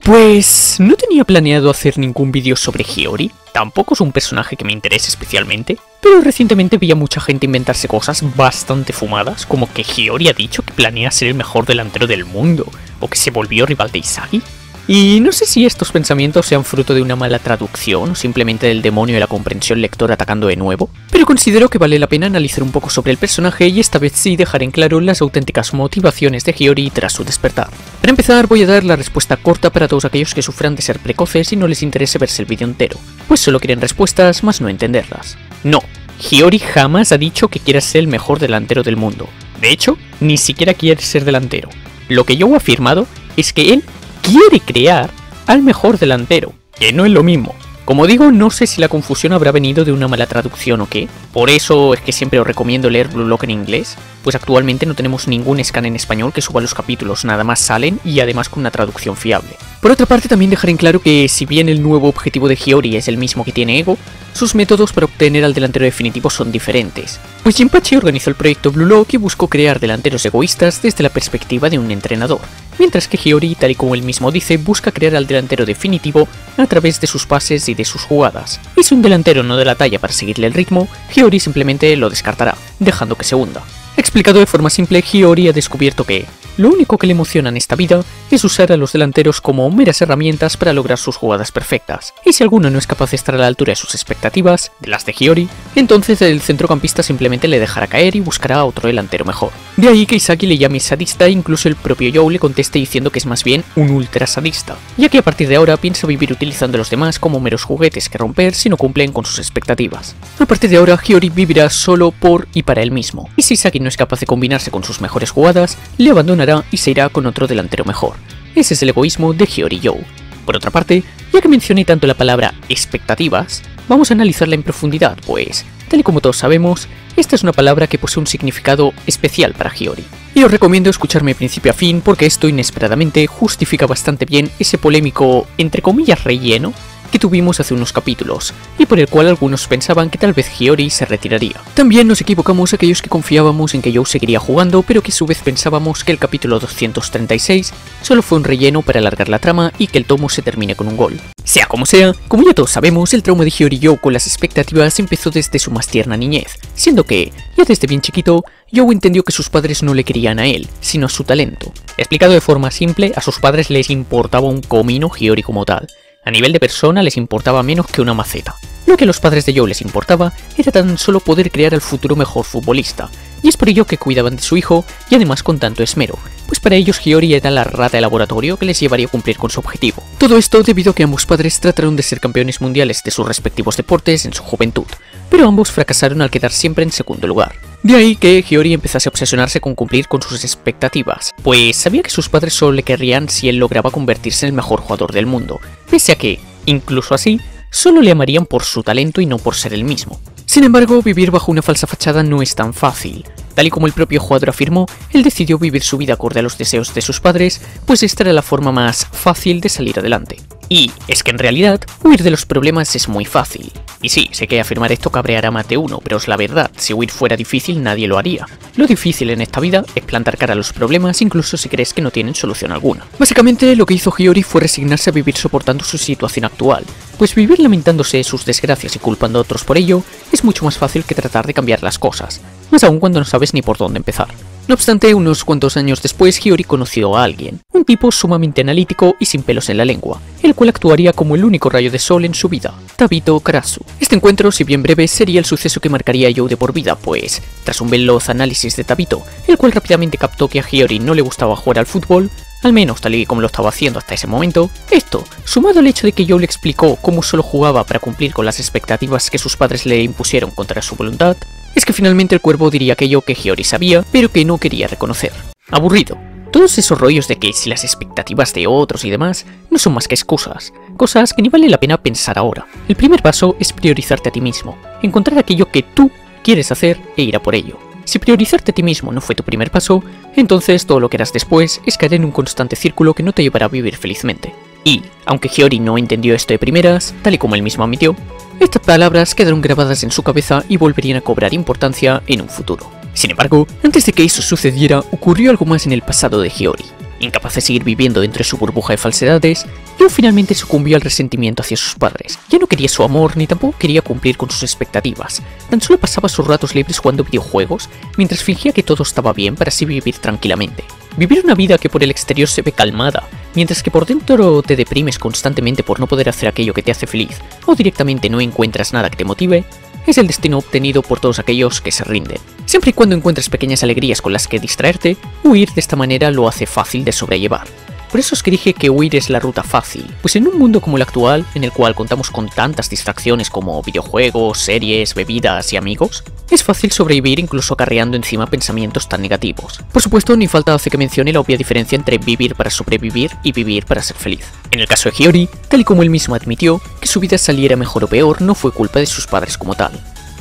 Pues no tenía planeado hacer ningún vídeo sobre Hiyori, tampoco es un personaje que me interese especialmente, pero recientemente vi a mucha gente inventarse cosas bastante fumadas, como que Hiyori ha dicho que planea ser el mejor delantero del mundo, o que se volvió rival de Izagi. Y no sé si estos pensamientos sean fruto de una mala traducción o simplemente del demonio de la comprensión lectora atacando de nuevo, pero considero que vale la pena analizar un poco sobre el personaje y esta vez sí dejar en claro las auténticas motivaciones de Hiyori tras su despertar. Para empezar voy a dar la respuesta corta para todos aquellos que sufran de ser precoces y no les interese verse el vídeo entero, pues solo quieren respuestas más no entenderlas. No, Hiyori jamás ha dicho que quiera ser el mejor delantero del mundo. De hecho, ni siquiera quiere ser delantero. Lo que yo he afirmado es que él quiere crear al mejor delantero, que no es lo mismo. Como digo, no sé si la confusión habrá venido de una mala traducción o qué, por eso es que siempre os recomiendo leer Blue Lock en inglés, pues actualmente no tenemos ningún scan en español que suba los capítulos, nada más salen y además con una traducción fiable. Por otra parte también dejar en claro que si bien el nuevo objetivo de Hiyori es el mismo que tiene Ego, sus métodos para obtener al delantero definitivo son diferentes, pues Jinpachi organizó el proyecto Blue Lock y buscó crear delanteros egoístas desde la perspectiva de un entrenador, mientras que Hiyori, tal y como él mismo dice, busca crear al delantero definitivo a través de sus pases y de sus jugadas. Y si un delantero no da la talla para seguirle el ritmo, Hiyori simplemente lo descartará, dejando que se hunda. Explicado de forma simple, Hiyori ha descubierto que lo único que le emociona en esta vida es usar a los delanteros como meras herramientas para lograr sus jugadas perfectas, y si alguno no es capaz de estar a la altura de sus expectativas, de las de Hiyori, entonces el centrocampista simplemente le dejará caer y buscará a otro delantero mejor. De ahí que Izagi le llame sadista e incluso el propio Joe le conteste diciendo que es más bien un ultra sadista, ya que a partir de ahora piensa vivir utilizando a los demás como meros juguetes que romper si no cumplen con sus expectativas. A partir de ahora Hiyori vivirá solo por y para él mismo, y si Izagi no es capaz de combinarse con sus mejores jugadas, le abandonará y se irá con otro delantero mejor. Ese es el egoísmo de Hiyori Joe. Por otra parte, ya que mencioné tanto la palabra expectativas, vamos a analizarla en profundidad, pues, tal y como todos sabemos, esta es una palabra que posee un significado especial para Hiyori. Y os recomiendo escucharme de principio a fin porque esto inesperadamente justifica bastante bien ese polémico, entre comillas, relleno que tuvimos hace unos capítulos, y por el cual algunos pensaban que tal vez Hiyori se retiraría. También nos equivocamos aquellos que confiábamos en que Joe seguiría jugando, pero que a su vez pensábamos que el capítulo 236 solo fue un relleno para alargar la trama y que el tomo se termine con un gol. Sea como sea, como ya todos sabemos, el trauma de Hiyori Joe con las expectativas empezó desde su más tierna niñez, siendo que, ya desde bien chiquito, Joe entendió que sus padres no le querían a él, sino a su talento. Explicado de forma simple, a sus padres les importaba un comino Hiyori como tal. A nivel de persona les importaba menos que una maceta. Lo que a los padres de Joe les importaba era tan solo poder crear al futuro mejor futbolista, y es por ello que cuidaban de su hijo y además con tanto esmero, pues para ellos Hiyori era la rata de laboratorio que les llevaría a cumplir con su objetivo. Todo esto debido a que ambos padres trataron de ser campeones mundiales de sus respectivos deportes en su juventud, pero ambos fracasaron al quedar siempre en segundo lugar. De ahí que Hiyori empezase a obsesionarse con cumplir con sus expectativas, pues sabía que sus padres solo le querrían si él lograba convertirse en el mejor jugador del mundo, pese a que, incluso así, solo le amarían por su talento y no por ser el mismo. Sin embargo, vivir bajo una falsa fachada no es tan fácil. Tal y como el propio jugador afirmó, él decidió vivir su vida acorde a los deseos de sus padres, pues esta era la forma más fácil de salir adelante. Y es que en realidad, huir de los problemas es muy fácil. Y sí, sé que afirmar esto cabreará más de uno, pero es la verdad, si huir fuera difícil nadie lo haría. Lo difícil en esta vida es plantar cara a los problemas incluso si crees que no tienen solución alguna. Básicamente lo que hizo Hiyori fue resignarse a vivir soportando su situación actual, pues vivir lamentándose de sus desgracias y culpando a otros por ello es mucho más fácil que tratar de cambiar las cosas, más aún cuando no sabes ni por dónde empezar. No obstante, unos cuantos años después, Hiyori conoció a alguien, un tipo sumamente analítico y sin pelos en la lengua, el cual actuaría como el único rayo de sol en su vida, Tabito Karasu. Este encuentro, si bien breve, sería el suceso que marcaría a Joe de por vida, pues, tras un veloz análisis de Tabito, el cual rápidamente captó que a Hiyori no le gustaba jugar al fútbol, al menos tal y como lo estaba haciendo hasta ese momento, esto, sumado al hecho de que Joe le explicó cómo solo jugaba para cumplir con las expectativas que sus padres le impusieron contra su voluntad, es que finalmente el cuervo diría aquello que Hiyori sabía, pero que no quería reconocer. Aburrido. Todos esos rollos de que si las expectativas de otros y demás no son más que excusas, cosas que ni vale la pena pensar ahora. El primer paso es priorizarte a ti mismo, encontrar aquello que tú quieres hacer e ir a por ello. Si priorizarte a ti mismo no fue tu primer paso, entonces todo lo que harás después es caer en un constante círculo que no te llevará a vivir felizmente. Y, aunque Hiyori no entendió esto de primeras, tal y como él mismo admitió, estas palabras quedaron grabadas en su cabeza y volverían a cobrar importancia en un futuro. Sin embargo, antes de que eso sucediera, ocurrió algo más en el pasado de Hiyori. Incapaz de seguir viviendo dentro de su burbuja de falsedades, Joe finalmente sucumbió al resentimiento hacia sus padres. Ya no quería su amor ni tampoco quería cumplir con sus expectativas. Tan solo pasaba sus ratos libres jugando videojuegos, mientras fingía que todo estaba bien para así vivir tranquilamente. Vivir una vida que por el exterior se ve calmada, mientras que por dentro te deprimes constantemente por no poder hacer aquello que te hace feliz, o directamente no encuentras nada que te motive, es el destino obtenido por todos aquellos que se rinden. Siempre y cuando encuentres pequeñas alegrías con las que distraerte, huir de esta manera lo hace fácil de sobrellevar. Por eso es que dije que huir es la ruta fácil, pues en un mundo como el actual, en el cual contamos con tantas distracciones como videojuegos, series, bebidas y amigos, es fácil sobrevivir incluso acarreando encima pensamientos tan negativos. Por supuesto, ni falta hace que mencione la obvia diferencia entre vivir para sobrevivir y vivir para ser feliz. En el caso de Hiyori, tal y como él mismo admitió, que su vida saliera mejor o peor no fue culpa de sus padres como tal.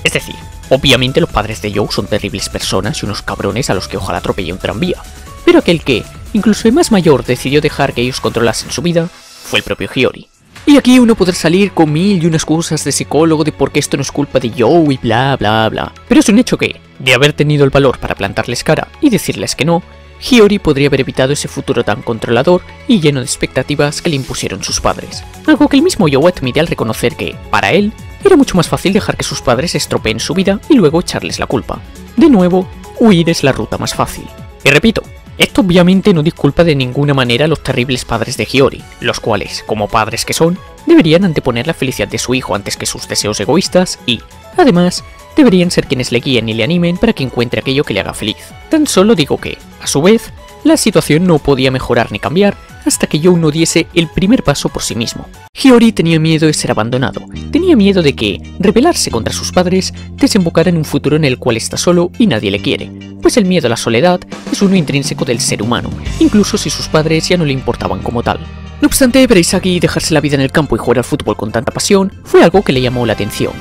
Es decir, obviamente los padres de Joe son terribles personas y unos cabrones a los que ojalá atropelle un tranvía, pero aquel que, incluso de más mayor, decidió dejar que ellos controlasen su vida, fue el propio Hiyori. Y aquí uno podrá salir con mil y unas excusas de psicólogo de por qué esto no es culpa de Joe y bla bla bla. Pero es un hecho que, de haber tenido el valor para plantarles cara y decirles que no, Hiyori podría haber evitado ese futuro tan controlador y lleno de expectativas que le impusieron sus padres. Algo que el mismo Joe admite al reconocer que, para él, era mucho más fácil dejar que sus padres estropeen su vida y luego echarles la culpa. De nuevo, huir es la ruta más fácil. Y repito, esto obviamente no disculpa de ninguna manera a los terribles padres de Hiyori, los cuales, como padres que son, deberían anteponer la felicidad de su hijo antes que sus deseos egoístas y, además, deberían ser quienes le guíen y le animen para que encuentre aquello que le haga feliz. Tan solo digo que, a su vez, la situación no podía mejorar ni cambiar hasta que Joe no diese el primer paso por sí mismo. Hiyori tenía miedo de ser abandonado, tenía miedo de que rebelarse contra sus padres desembocara en un futuro en el cual está solo y nadie le quiere, pues el miedo a la soledad es uno intrínseco del ser humano, incluso si sus padres ya no le importaban como tal. No obstante, ver a Isagi dejarse la vida en el campo y jugar al fútbol con tanta pasión fue algo que le llamó la atención.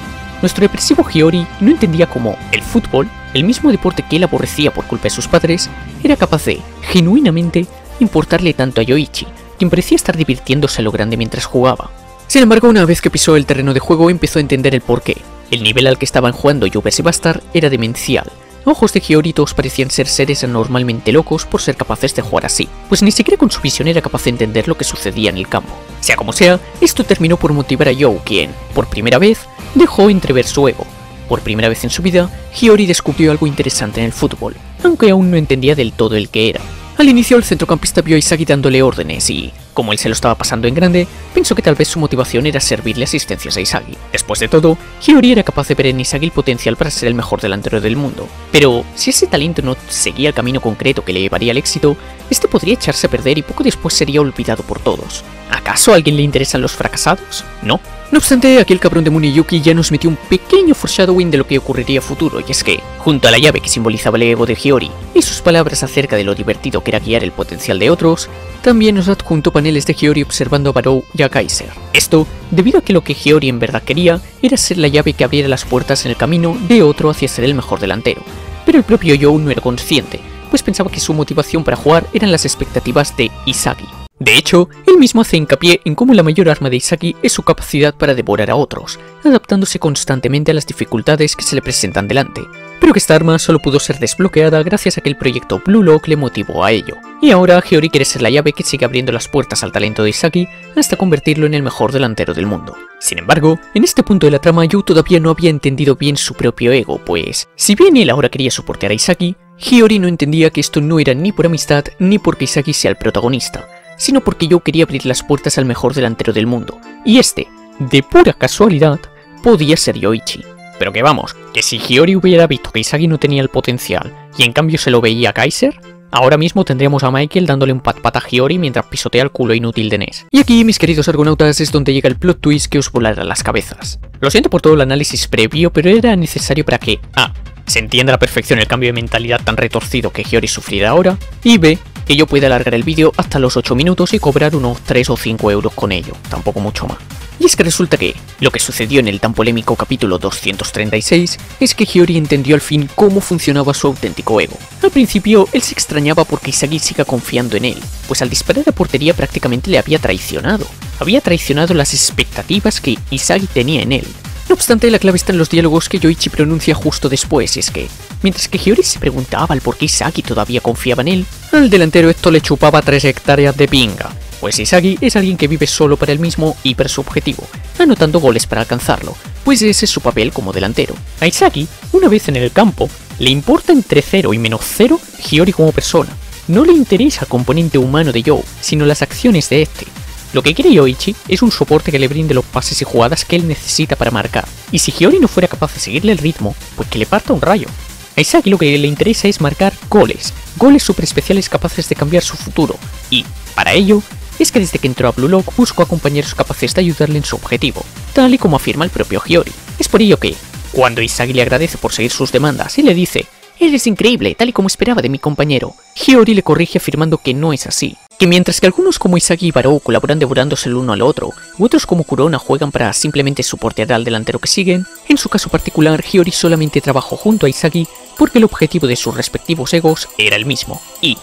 Nuestro depresivo Hiyori no entendía cómo el fútbol, el mismo deporte que él aborrecía por culpa de sus padres, era capaz de, genuinamente, importarle tanto a Yoichi, quien parecía estar divirtiéndose a lo grande mientras jugaba. Sin embargo, una vez que pisó el terreno de juego empezó a entender el porqué. El nivel al que estaban jugando Yubes y Bastard era demencial. A ojos de Hiyori todos parecían ser seres anormalmente locos por ser capaces de jugar así, pues ni siquiera con su visión era capaz de entender lo que sucedía en el campo. Sea como sea, esto terminó por motivar a Joe, quien, por primera vez, dejó entrever su ego. Por primera vez en su vida, Hiyori descubrió algo interesante en el fútbol, aunque aún no entendía del todo el que era. Al inicio, el centrocampista vio a Isagi dándole órdenes y, como él se lo estaba pasando en grande, pensó que tal vez su motivación era servirle asistencias a Isagi. Después de todo, Hiyori era capaz de ver en Isagi el potencial para ser el mejor delantero del mundo. Pero, si ese talento no seguía el camino concreto que le llevaría al éxito, este podría echarse a perder y poco después sería olvidado por todos. ¿Acaso a alguien le interesan los fracasados? No. No obstante, aquí el cabrón de Muneyuki ya nos metió un pequeño foreshadowing de lo que ocurriría a futuro, y es que, junto a la llave que simbolizaba el ego de Hiyori y sus palabras acerca de lo divertido que era guiar el potencial de otros, también nos adjuntó paneles de Hiyori observando a Barou y a Kaiser. Esto, debido a que lo que Hiyori en verdad quería era ser la llave que abriera las puertas en el camino de otro hacia ser el mejor delantero. Pero el propio Joe no era consciente, pues pensaba que su motivación para jugar eran las expectativas de Isagi. De hecho, él mismo hace hincapié en cómo la mayor arma de Isagi es su capacidad para devorar a otros, adaptándose constantemente a las dificultades que se le presentan delante, pero que esta arma solo pudo ser desbloqueada gracias a que el proyecto Blue Lock le motivó a ello. Y ahora Hiyori quiere ser la llave que sigue abriendo las puertas al talento de Isagi hasta convertirlo en el mejor delantero del mundo. Sin embargo, en este punto de la trama Joe todavía no había entendido bien su propio ego, pues, si bien él ahora quería soportar a Isagi, Hiyori no entendía que esto no era ni por amistad ni porque Isagi sea el protagonista, sino porque yo quería abrir las puertas al mejor delantero del mundo, y este, de pura casualidad, podía ser Yoichi. Pero que vamos, que si Hiyori hubiera visto que Isagi no tenía el potencial, y en cambio se lo veía a Kaiser, ahora mismo tendríamos a Michael dándole un pat-pat a Hiyori mientras pisotea el culo inútil de Ness. Y aquí, mis queridos argonautas, es donde llega el plot twist que os volará las cabezas. Lo siento por todo el análisis previo, pero era necesario para que A. se entienda a la perfección el cambio de mentalidad tan retorcido que Hiyori sufrirá ahora, y B. que yo pueda alargar el vídeo hasta los 8 minutos y cobrar unos 3 o 5 euros con ello, tampoco mucho más. Y es que resulta que, lo que sucedió en el tan polémico capítulo 236, es que Hiyori entendió al fin cómo funcionaba su auténtico ego. Al principio, él se extrañaba porque Isagi siga confiando en él, pues al disparar a portería prácticamente le había traicionado. Había traicionado las expectativas que Isagi tenía en él. No obstante, la clave está en los diálogos que Yoichi pronuncia justo después, y es que, mientras que Hiyori se preguntaba el por qué Isagi todavía confiaba en él, al delantero esto le chupaba 3 hectáreas de pinga, pues Isagi es alguien que vive solo para él mismo y para su objetivo, anotando goles para alcanzarlo, pues ese es su papel como delantero. A Isagi, una vez en el campo, le importa entre 0 y -0 Hiyori como persona. No le interesa el componente humano de Youo, sino las acciones de este. Lo que quiere Yoichi es un soporte que le brinde los pases y jugadas que él necesita para marcar, y si Hiyori no fuera capaz de seguirle el ritmo, pues que le parta un rayo. A Isagi lo que le interesa es marcar goles super especiales capaces de cambiar su futuro, y, para ello, es que desde que entró a Blue Lock buscó a compañeros capaces de ayudarle en su objetivo, tal y como afirma el propio Hiyori. Es por ello que, cuando Isagi le agradece por seguir sus demandas y le dice «Eres increíble, tal y como esperaba de mi compañero», Hiyori le corrige afirmando que no es así, que mientras que algunos como Isagi y Barou colaboran devorándose el uno al otro, u otros como Kurona juegan para simplemente soportear al delantero que siguen, en su caso particular Hiyori solamente trabajó junto a Isagi porque el objetivo de sus respectivos egos era el mismo, y,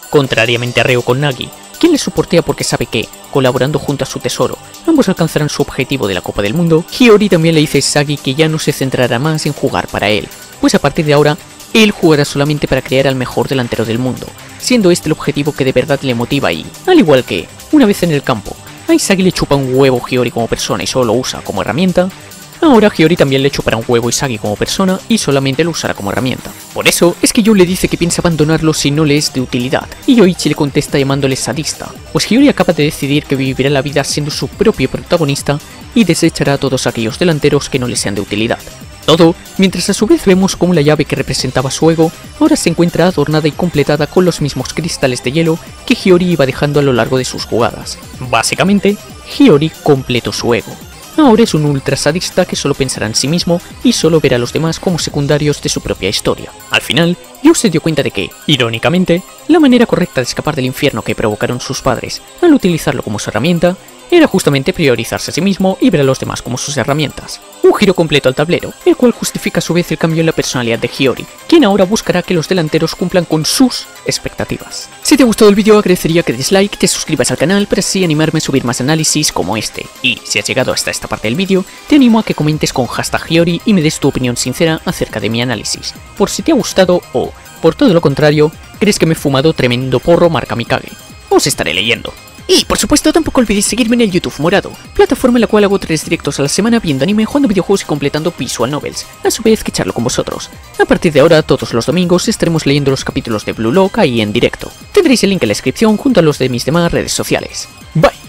contrariamente a Reo con Nagi, quien le soportea porque sabe que, colaborando junto a su tesoro, ambos alcanzarán su objetivo de la Copa del Mundo, Hiyori también le dice a Isagi que ya no se centrará más en jugar para él, pues a partir de ahora, él jugará solamente para crear al mejor delantero del mundo, siendo este el objetivo que de verdad le motiva y, al igual que, una vez en el campo, a Isagi le chupa un huevo Hiyori como persona y solo lo usa como herramienta, ahora Hiyori también le chupará un huevo a Isagi como persona y solamente lo usará como herramienta. Por eso es que Youo le dice que piensa abandonarlo si no le es de utilidad, y Yoichi le contesta llamándole sadista, pues Hiyori acaba de decidir que vivirá la vida siendo su propio protagonista y desechará a todos aquellos delanteros que no le sean de utilidad. Todo, mientras a su vez vemos cómo la llave que representaba su ego ahora se encuentra adornada y completada con los mismos cristales de hielo que Hiyori iba dejando a lo largo de sus jugadas. Básicamente, Hiyori completó su ego. Ahora es un ultra sadista que solo pensará en sí mismo y solo verá a los demás como secundarios de su propia historia. Al final, Youo se dio cuenta de que, irónicamente, la manera correcta de escapar del infierno que provocaron sus padres al utilizarlo como su herramienta era justamente priorizarse a sí mismo y ver a los demás como sus herramientas. Un giro completo al tablero, el cual justifica a su vez el cambio en la personalidad de Hiyori, quien ahora buscará que los delanteros cumplan con sus expectativas. Si te ha gustado el vídeo agradecería que des like, te suscribas al canal para así animarme a subir más análisis como este. Y si has llegado hasta esta parte del vídeo, te animo a que comentes con #Hiyori y me des tu opinión sincera acerca de mi análisis, por si te ha gustado o, por todo lo contrario, crees que me he fumado tremendo porro marca Mikage. Os estaré leyendo. Y por supuesto tampoco olvidéis seguirme en el YouTube Morado, plataforma en la cual hago 3 directos a la semana viendo anime, jugando videojuegos y completando visual novels, a su vez que charlo con vosotros. A partir de ahora, todos los domingos estaremos leyendo los capítulos de Blue Lock ahí en directo. Tendréis el link en la descripción junto a los de mis demás redes sociales. Bye.